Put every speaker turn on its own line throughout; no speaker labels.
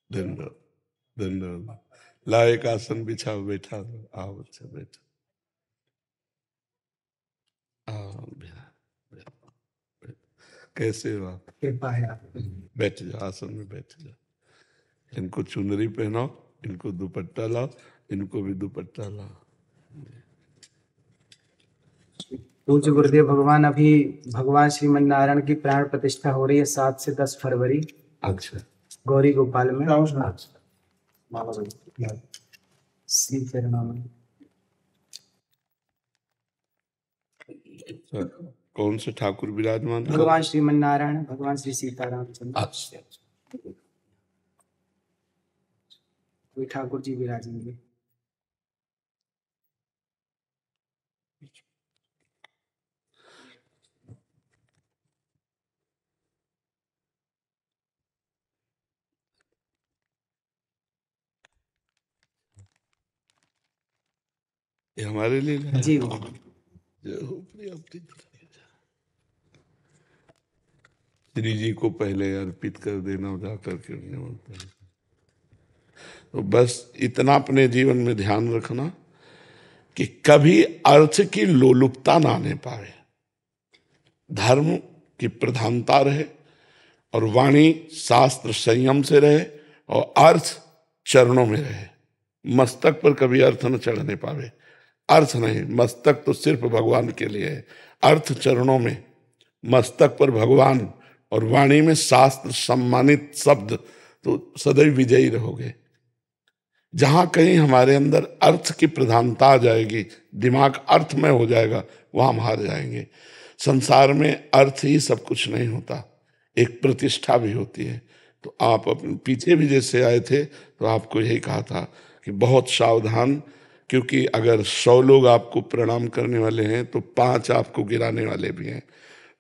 धन्यवाद धन्यवाद। ला एक आसन बिछाओ, बैठा दो, आओ बच्चा बैठो। आओ कैसे हो आप?
कृपा है आप।
बैठ जाओ, आसन में बैठ जाओ। इनको चुनरी पहनाओ, इनको दुपट्टा लाओ, इनको भी दुपट्टा लाओ।
पूज्य गुरुदेव भगवान, अभी भगवान श्रीमन नारायण की प्राण प्रतिष्ठा हो रही है 7 से 10 फरवरी।
अच्छा,
गौरी गोपाल में। श्री चरणों में।
कौन से ठाकुर विराजमान?
भगवान श्रीमन नारायण, भगवान श्री सीताराम चंद्र।
अच्छा,
कोई ठाकुर जी विराजेंगे।
ये हमारे लिए लाया?
जी
श्री जी को पहले अर्पित कर देना, जा करके तो बस इतना अपने जीवन में ध्यान रखना कि कभी अर्थ की लोलुपता ना आने पाए, धर्म की प्रधानता रहे और वाणी शास्त्र संयम से रहे और अर्थ चरणों में रहे। मस्तक पर कभी अर्थ न चढ़ने पावे। अर्थ नहीं, मस्तक तो सिर्फ भगवान के लिए है। अर्थ चरणों में, मस्तक पर भगवान और वाणी में शास्त्र सम्मानित शब्द, तो सदैव विजयी रहोगे। जहां कहीं हमारे अंदर अर्थ की प्रधानता आ जाएगी, दिमाग अर्थमय हो जाएगा, वहां हम हार जाएंगे। संसार में अर्थ ही सब कुछ नहीं होता, एक प्रतिष्ठा भी होती है। तो आप अपने पीछे भी जैसे आए थे तो आपको यही कहा था कि बहुत सावधान, क्योंकि अगर 100 लोग आपको प्रणाम करने वाले हैं तो 5 आपको गिराने वाले भी हैं।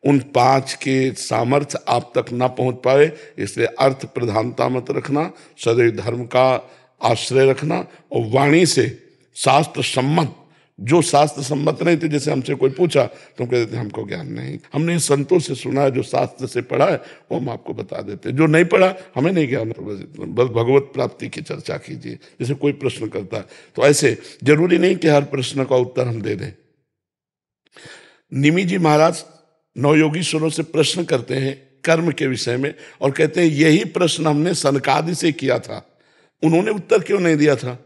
उन 5 के सामर्थ्य आप तक ना पहुंच पाए, इसलिए अर्थ प्रधानता मत रखना, सदैव धर्म का आश्रय रखना और वाणी से शास्त्र सम्मत, जो शास्त्र सम्मत नहीं थे, जैसे हमसे कोई पूछा तो हम कहते थे हमको ज्ञान नहीं, हमने संतों से सुना है, जो शास्त्र से पढ़ा है वो हम आपको बता देते, जो नहीं पढ़ा हमें नहीं ज्ञान। बस भगवत प्राप्ति की चर्चा कीजिए। जैसे कोई प्रश्न करता है तो ऐसे जरूरी नहीं कि हर प्रश्न का उत्तर हम दे दें। निमि जी महाराज नवयोगीश्वरों से प्रश्न करते हैं कर्म के विषय में और कहते हैं यही प्रश्न हमने सनकादि से किया था, उन्होंने उत्तर क्यों नहीं दिया था?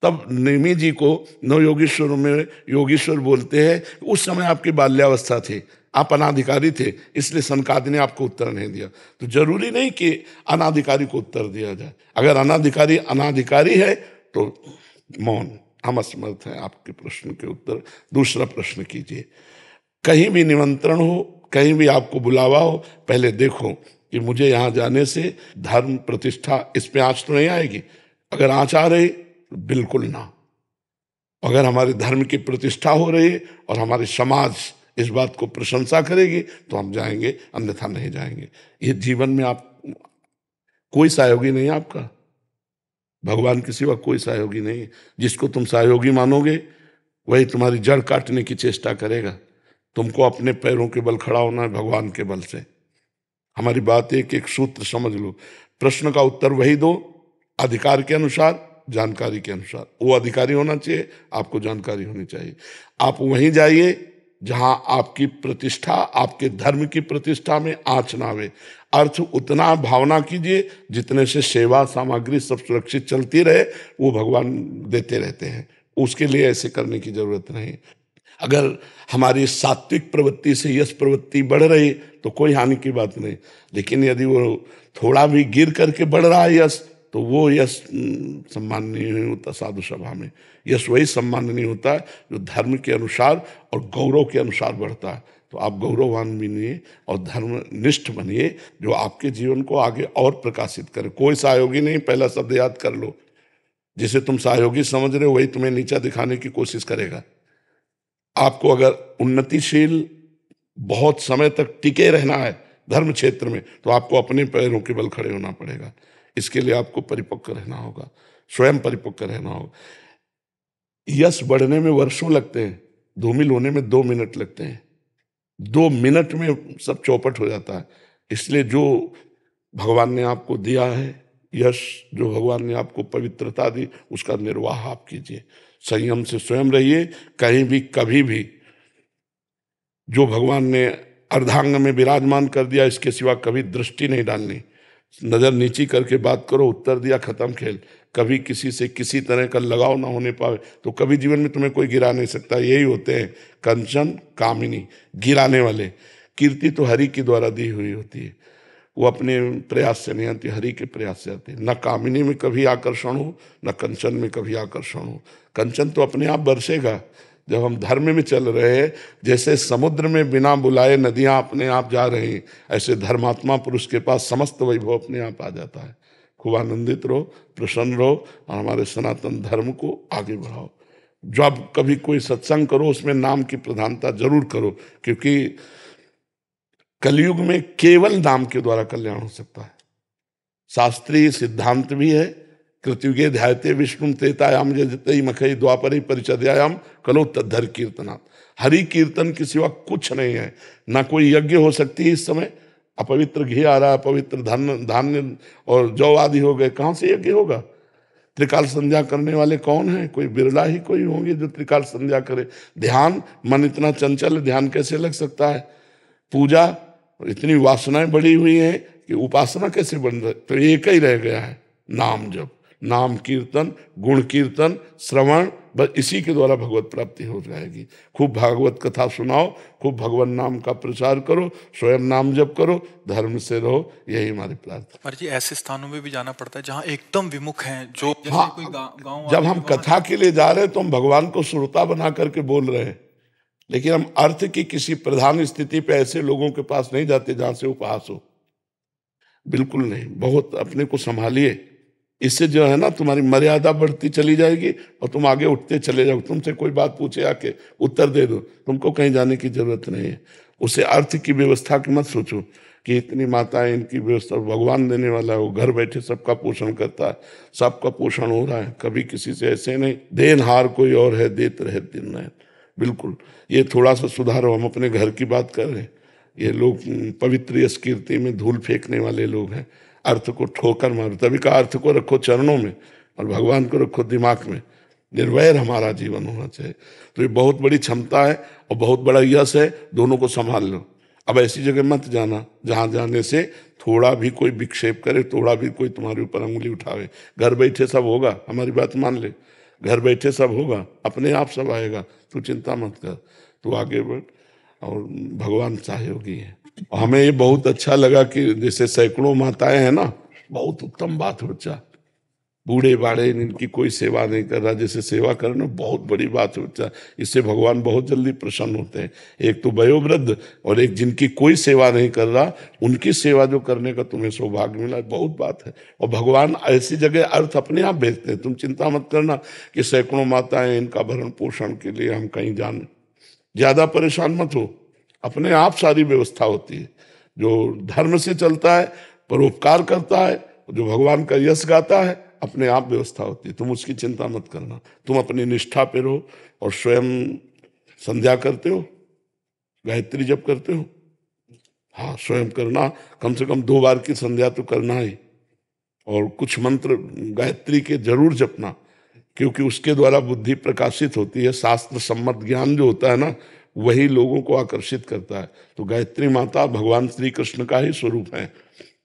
तब निमि जी को नवयोगीश्वरों में योगीश्वर बोलते हैं उस समय आपकी बाल्यावस्था थी, आप अनाधिकारी थे, इसलिए सनकादि ने आपको उत्तर नहीं दिया। तो जरूरी नहीं कि अनाधिकारी को उत्तर दिया जाए। अगर अनाधिकारी अनाधिकारी है तो मौन, हम असमर्थ हैं आपके प्रश्न के उत्तर। दूसरा प्रश्न कीजिए। कहीं भी निमंत्रण हो, कहीं भी आपको बुलावा हो, पहले देखो कि मुझे यहाँ जाने से धर्म प्रतिष्ठा इस पे आंच तो नहीं आएगी। अगर आंच आ रही तो बिल्कुल ना। अगर हमारे धर्म की प्रतिष्ठा हो रही और हमारे समाज इस बात को प्रशंसा करेगी तो हम जाएंगे, अन्यथा नहीं जाएंगे। ये जीवन में आप कोई सहयोगी नहीं है आपका, भगवान के सिवा कोई सहयोगी नहीं है। जिसको तुम सहयोगी मानोगे वही तुम्हारी जड़ काटने की चेष्टा करेगा। तुमको अपने पैरों के बल खड़ा होना है, भगवान के बल से। हमारी बात एक सूत्र समझ लो, प्रश्न का उत्तर वही दो अधिकार के अनुसार, जानकारी के अनुसार। वो अधिकारी होना चाहिए, आपको जानकारी होनी चाहिए। आप वहीं जाइए जहां आपकी प्रतिष्ठा, आपके धर्म की प्रतिष्ठा में आंच ना आवे। अर्थ उतना भावना कीजिए जितने से सेवा सामग्री सब सुरक्षित चलती रहे, वो भगवान देते रहते हैं। उसके लिए ऐसे करने की जरूरत नहीं। अगर हमारी सात्विक प्रवृत्ति से यश प्रवृत्ति बढ़ रही तो कोई हानि की बात नहीं, लेकिन यदि वो थोड़ा भी गिर करके बढ़ रहा है यश, तो वो यश सम्माननीय नहीं होता। साधु सभा में यश वही सम्माननीय होता है जो धर्म के अनुसार और गौरव के अनुसार बढ़ता है। तो आप गौरववान बनिए और धर्मनिष्ठ बनिए, जो आपके जीवन को आगे और प्रकाशित करे। कोई सहयोगी नहीं, पहला शब्द याद कर लो। जिसे तुम सहयोगी समझ रहे हो वही तुम्हें नीचा दिखाने की कोशिश करेगा। आपको अगर उन्नतिशील बहुत समय तक टिके रहना है धर्म क्षेत्र में, तो आपको अपने पैरों के बल खड़े होना पड़ेगा। इसके लिए आपको परिपक्व रहना होगा, स्वयं परिपक्व रहना होगा। यश बढ़ने में वर्षों लगते हैं, धूमिल होने में 2 मिनट लगते हैं। 2 मिनट में सब चौपट हो जाता है। इसलिए जो भगवान ने आपको दिया है यश जो भगवान ने आपको पवित्रता दी उसका निर्वाह आप कीजिए, संयम से स्वयं रहिए। कहीं भी कभी भी जो भगवान ने अर्धांग में विराजमान कर दिया इसके सिवा कभी दृष्टि नहीं डालनी। नजर नीची करके बात करो, उत्तर दिया, खत्म खेल। कभी किसी से किसी तरह का लगाव ना होने पाए तो कभी जीवन में तुम्हें कोई गिरा नहीं सकता। यही होते हैं कंचन कामिनी, गिराने वाले। कीर्ति तो हरि के द्वारा दी हुई होती है, वो अपने प्रयास से नहीं आती, हरि के प्रयास से आती है। न कामिनी में कभी आकर्षण हो, न कंचन में कभी आकर्षण हो। कंचन तो अपने आप बरसेगा जब हम धर्म में चल रहे हैं। जैसे समुद्र में बिना बुलाए नदियां अपने आप जा रही, ऐसे धर्मात्मा पुरुष के पास समस्त वैभव अपने आप आ जाता है। खूब आनंदित रहो, प्रसन्न रहो और हमारे सनातन धर्म को आगे बढ़ाओ। जब कभी कोई सत्संग करो उसमें नाम की प्रधानता जरूर करो, क्योंकि कलयुग में केवल नाम के द्वारा कल्याण हो सकता है। शास्त्रीय सिद्धांत भी है, कृत्युगे ध्यायते विष्णु त्रेतायाम जयते मखई द्वापरे परिचर्यायाम कलो तद्धर कीर्तनात्। हरि कीर्तन के सिवा कुछ नहीं है। ना कोई यज्ञ हो सकती है इस समय, अपवित्र घी आ रहा है, अपवित्र धान्य और जौ आदि हो गए, कहाँ से यज्ञ होगा? त्रिकाल संध्या करने वाले कौन है? कोई बिरला ही कोई होंगे जो त्रिकाल संध्या करे। ध्यान, मन इतना चंचल, ध्यान कैसे लग सकता है? पूजा, इतनी वासनाएं बढ़ी हुई हैं कि उपासना कैसे बन रही? तो एक ही रह गया है, नाम जप, नाम कीर्तन, गुण कीर्तन, श्रवण, बस इसी के द्वारा भगवत प्राप्ति हो जाएगी। खूब भागवत कथा सुनाओ, खूब भगवान नाम का प्रचार करो, स्वयं नाम जप करो, धर्म से रहो, यही हमारी प्रार्थना।
पर जी ऐसे स्थानों में भी जाना पड़ता है जहाँ एकदम विमुख हैं, जो जैसे
हाँ,
कोई गाँव।
जब हम कथा के लिए जा रहे हैं तो हम भगवान को श्रोता बना करके बोल रहे हैं, लेकिन हम अर्थ की किसी प्रधान स्थिति पे ऐसे लोगों के पास नहीं जाते जहां से उपहास हो, बिल्कुल नहीं। बहुत अपने को संभालिए, इससे जो है ना तुम्हारी मर्यादा बढ़ती चली जाएगी और तुम आगे उठते चले जाओ। तुमसे कोई बात पूछे आके उत्तर दे दो, तुमको कहीं जाने की जरूरत नहीं है। उसे अर्थ की व्यवस्था की मत सोचो कि इतनी माताएं, इनकी व्यवस्था भगवान देने वाला है, वो घर बैठे सबका पोषण करता है, सबका पोषण हो रहा है। कभी किसी से ऐसे नहीं, देनहार कोई और है, देते रहे दिन रात। बिल्कुल, ये थोड़ा सा सुधारो। हम अपने घर की बात कर रहे हैं, ये लोग पवित्र यश कीर्ति में धूल फेंकने वाले लोग हैं। अर्थ को ठोकर मारो, तभी का अर्थ को रखो चरणों में और भगवान को रखो दिमाग में। निर्वैर हमारा जीवन होना चाहिए। तो ये बहुत बड़ी क्षमता है और बहुत बड़ा यश है, दोनों को संभाल लो। अब ऐसी जगह मत जाना जहाँ जाने से थोड़ा भी कोई विक्षेप करे, थोड़ा भी कोई तुम्हारे ऊपर अंगुली उठावे। घर बैठे सब होगा, हमारी बात मान ले, घर बैठे सब होगा, अपने आप सब आएगा, तू चिंता मत कर, तू आगे बढ़ और भगवान सहयोगी है। हमें ये बहुत अच्छा लगा कि जैसे सैकड़ों माताएं हैं ना, बहुत उत्तम बात है बच्चा। बूढ़े बाड़े इनकी कोई सेवा नहीं कर रहा, जैसे सेवा करना बहुत बड़ी बात है बच्चा। इससे भगवान बहुत जल्दी प्रसन्न होते हैं। एक तो वयोवृद्ध और एक जिनकी कोई सेवा नहीं कर रहा, उनकी सेवा जो करने का तुम्हें सौभाग्य मिला, बहुत बात है। और भगवान ऐसी जगह अर्थ अपने आप भेजते हैं। तुम चिंता मत करना कि सैकड़ों माताएं, इनका भरण पोषण के लिए हम कहीं जान, ज्यादा परेशान मत हो, अपने आप सारी व्यवस्था होती है। जो धर्म से चलता है, परोपकार करता है, जो भगवान का यश गाता है, अपने आप व्यवस्था होती है। तुम उसकी चिंता मत करना, तुम अपनी निष्ठा पे रहो। और स्वयं संध्या करते हो, गायत्री जप करते हो? हाँ, स्वयं करना, कम से कम 2 बार की संध्या तो करना ही। और कुछ मंत्र गायत्री के जरूर जपना, क्योंकि उसके द्वारा बुद्धि प्रकाशित होती है। शास्त्र सम्मत ज्ञान जो होता है ना, वही लोगों को आकर्षित करता है। तो गायत्री माता भगवान श्री कृष्ण का ही स्वरूप है।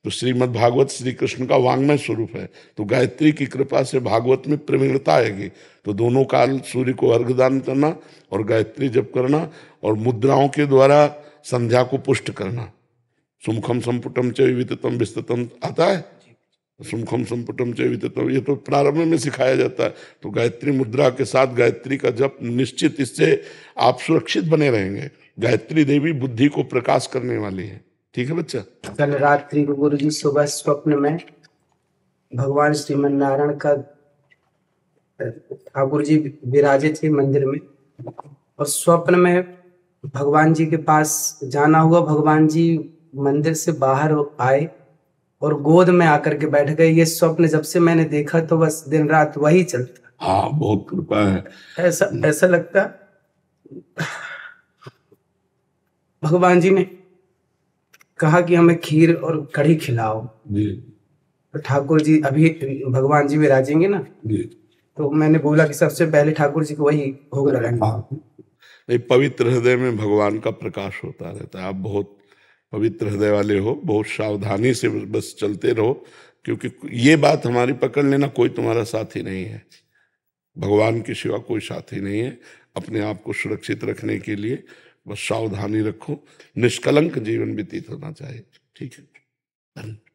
तो श्रीमद् भागवत श्री कृष्ण का वांग्मय स्वरूप है। तो गायत्री की कृपा से भागवत में प्रवीणता आएगी। तो दोनों काल सूर्य को अर्घदान करना और गायत्री जप करना और मुद्राओं के द्वारा संध्या को पुष्ट करना। सुमुखम संपुटम च विविततम विस्ततम आता है, सुमुखम संपुटम च विविततम, ये तो प्रारंभ में सिखाया जाता है। तो गायत्री मुद्रा के साथ गायत्री का जप निश्चित, इससे आप सुरक्षित बने रहेंगे। गायत्री देवी बुद्धि को प्रकाश करने वाली है। ठीक है बच्चा?
कल रात्रि को गुरु जी सुबह स्वप्न में भगवान श्रीमन नारायण का ठाकुर जी विराजित थे मंदिर में, और स्वप्न में भगवान जी के पास जाना हुआ। भगवान जी मंदिर से बाहर आए और गोद में आकर के बैठ गए। ये स्वप्न जब से मैंने देखा तो बस दिन रात वही चलता।
हाँ, बहुत कृपा है।
ऐसा लगता भगवान जी ने कहा कि हमें खीर और कढ़ी खिलाओ।
जी।
तो ठाकुर जी अभी भगवान जी विराजेंगे ना,
जी।
तो मैंने बोला कि सबसे पहले ठाकुर जी को वही भोग लगाएंगे।
नहीं, पवित्र हृदय में भगवान का प्रकाश होता रहता है। आप बहुत पवित्र हृदय वाले हो, बहुत सावधानी से बस चलते रहो, क्योंकि ये बात हमारी पकड़ लेना, कोई तुम्हारा साथी नहीं है, भगवान के सिवा कोई साथी नहीं है। अपने आप को सुरक्षित रखने के लिए बस सावधानी रखो, निष्कलंक जीवन व्यतीत होना चाहिए। ठीक है, धन्यवाद।